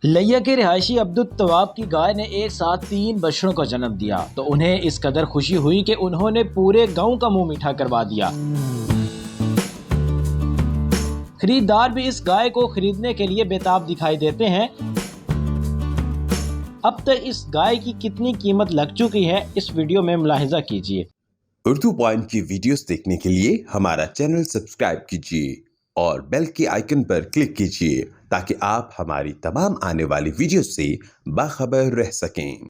लिया के रिहायशी अब्दुल तवाब की गाय ने एक साथ 3 बच्चों को जन्म दिया तो उन्हें इस कदर खुशी हुई कि उन्होंने पूरे गांव का मुंह मीठा करवा दिया। खरीदार भी इस गाय को खरीदने के लिए बेताब दिखाई देते हैं। अब तक इस गाय की कितनी कीमत लग चुकी है, इस वीडियो में मुलाहिजा कीजिए। उर्दू पॉइंट की वीडियोस देखने के लिए हमारा चैनल सब्सक्राइब कीजिए और बेल के आइकन पर क्लिक कीजिए ताकि आप हमारी तमाम आने वाली वीडियोस से बाखबर रह सकें।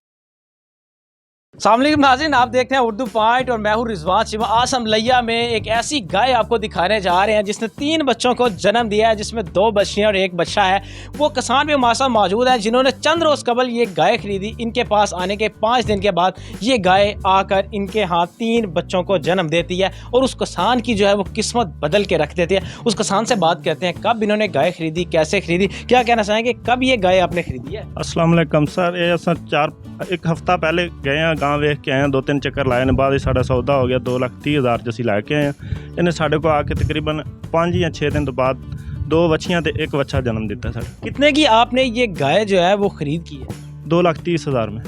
अस्सलाम वालेकुम नाज़रीन, आप देखते हैं उर्दू पॉइंट और मैं हूं रिजवान शिवा। आज हम लिया में एक ऐसी गाय आपको दिखाने जा रहे हैं जिसने 3 बच्चों को जन्म दिया है, जिसमें 2 बच्चियां और 1 बच्चा है। वो किसान भी हमारे साथ मौजूद है जिन्होंने चंद रोज़ कबल ये गाय खरीदी। इनके पास आने के 5 दिन के बाद ये गाय आकर इनके हाथ 3 बच्चों को जन्म देती है और उस किसान की जो है वो किस्मत बदल के रख देती है। उस किसान से बात करते हैं कब इन्होंने गाय खरीदी, कैसे खरीदी, क्या कहना चाहेंगे, कब ये गाय आपने खरीदी है। अस्सलाम वालेकुम सर, ये अस 1 हफ्ता पहले गए हैं, गाँव वेख के आए हैं, 2-3 चक्कर लाए ने बाद ही साढ़ा सौदा हो गया। 2,30,000 जैसी लैके आए हैं। इन्हें साढ़े को आके तकरीबन 5 या 6 दिन तो बाद 2 बच्चियां ते 1 बच्चा जन्म दिता सर। कितने की आपने ये गाय जो है वो खरीद की है? 2,30,000 में।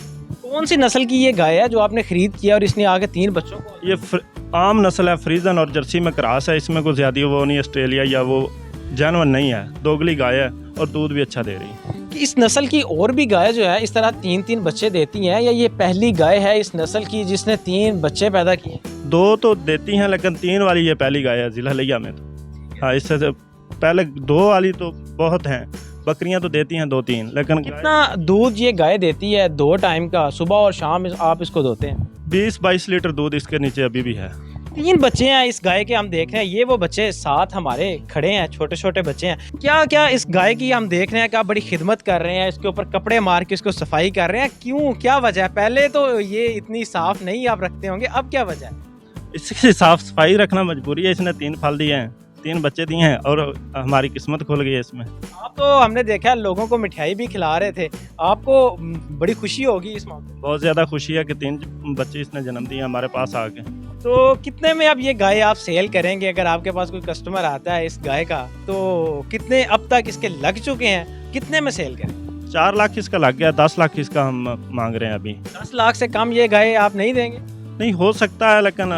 कौन सी नस्ल की ये गाय है जो आपने खरीद किया और इसने आगे 3 बच्चों को? ये आम नस्ल है, फ्रीजन और जर्सी में क्रॉस है। इसमें कोई ज़्यादा वो नहीं, ऑस्ट्रेलिया या वो जानवर नहीं है। दोगली गाय है और दूध भी अच्छा दे रही है। कि इस नस्ल की और भी गाय जो है इस तरह 3-3 बच्चे देती हैं, या ये पहली गाय है इस नस्ल की जिसने 3 बच्चे पैदा किए? 2 तो देती हैं लेकिन 3 वाली ये पहली गाय है ज़िला लिया में। तो हाँ, इससे तो पहले 2 वाली तो बहुत हैं। बकरियां तो देती हैं 2-3, लेकिन कितना दूध ये गाय देती है 2 टाइम का, सुबह और शाम आप इसको दोते हैं? 20-22 लीटर दूध इसके नीचे अभी भी है। 3 बच्चे हैं इस गाय के, हम देख रहे हैं। ये वो बच्चे साथ हमारे खड़े हैं, छोटे छोटे बच्चे हैं। क्या क्या इस गाय की हम देख रहे हैं कि आप बड़ी खिदमत कर रहे हैं, इसके ऊपर कपड़े मार के इसको सफाई कर रहे हैं, क्यों, क्या वजह है? पहले तो ये इतनी साफ नहीं आप रखते होंगे, अब क्या वजह है? इसकी साफ सफाई रखना मजबूरी है। इसने 3 फल दिए हैं, 3 बच्चे दिए हैं और हमारी किस्मत खुल गई है इसमें। आप तो हमने देखा लोगों को मिठाई भी खिला रहे थे, आपको बड़ी खुशी होगी इस मौके? बहुत ज़्यादा खुशी है कि 3 बच्चे इसने जन्म दिए हमारे पास आके। तो कितने में अब ये गाय आप सेल करेंगे? अगर आपके पास कोई कस्टमर आता है इस गाय का, तो कितने अब तक इसके लग चुके हैं, कितने में सेल करें? 4 लाख इसका लग गया, 10 लाख इसका हम मांग रहे हैं अभी। 10 लाख से कम ये गाय आप नहीं देंगे? नहीं हो सकता है, लेकिन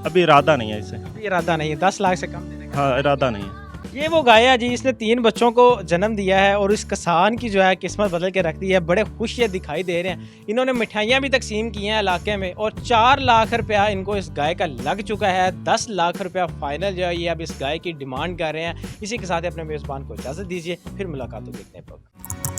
अभी इरादा नहीं है इसे। इरादा नहीं है 10 लाख से कम देने का? हाँ, इरादा नहीं है। ये वो गाय है जी, इसने 3 बच्चों को जन्म दिया है और इस किसान की जो है किस्मत बदल के रख दी है। बड़े खुश ये दिखाई दे रहे हैं। इन्होंने मिठाइयाँ भी तकसीम की हैं इलाके में और 4 लाख रुपया इनको इस गाय का लग चुका है। 10 लाख रुपया फाइनल जो है ये अब इस गाय की डिमांड कर रहे हैं। इसी के साथ अपने मेज़बान को इजाज़त दीजिए, फिर मुलाकात होगी।